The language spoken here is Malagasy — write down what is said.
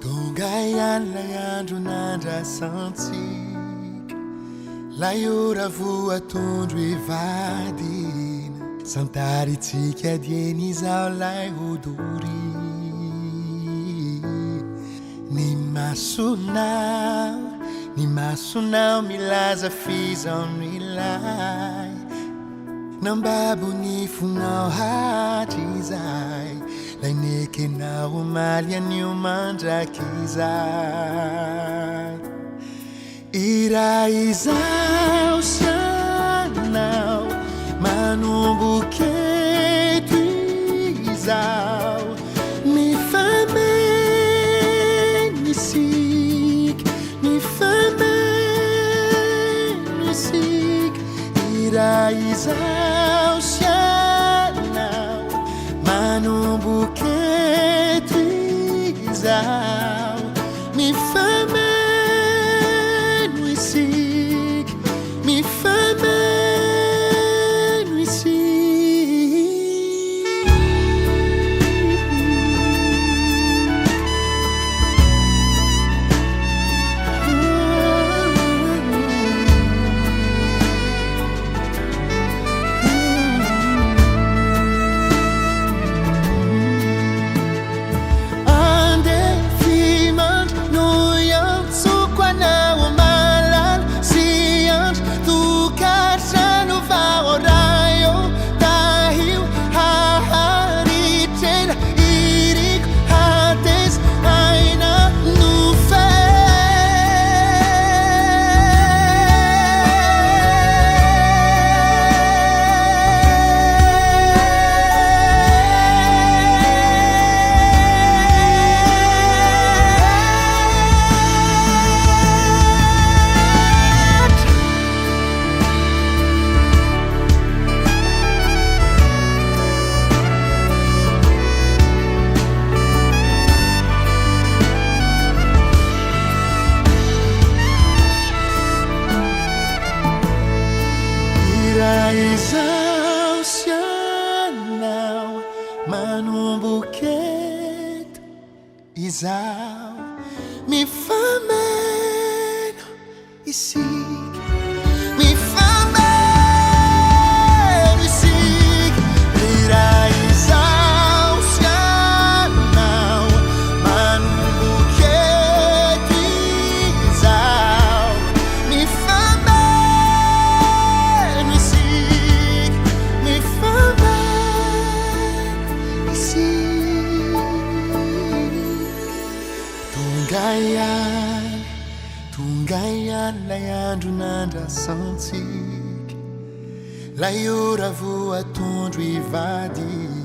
Tungayan layandro nandrasantsika Layora voa tondro evadina Santaritsika dieny izao lay hodori Ny masonao milaza fizao milay Nambabo ny fonao hatrizay Lainekenao omaly anio mandrakizay Ira izao sianao manomboky eto izao Mifameno isika Ira izao sianao manomboky eto izao Mifameno isika Izao mifameno isika Ira izao sianao manomboky eto izao Mifameno isika Tungayan layandro nandrasantsika Layora voa tondro ivadina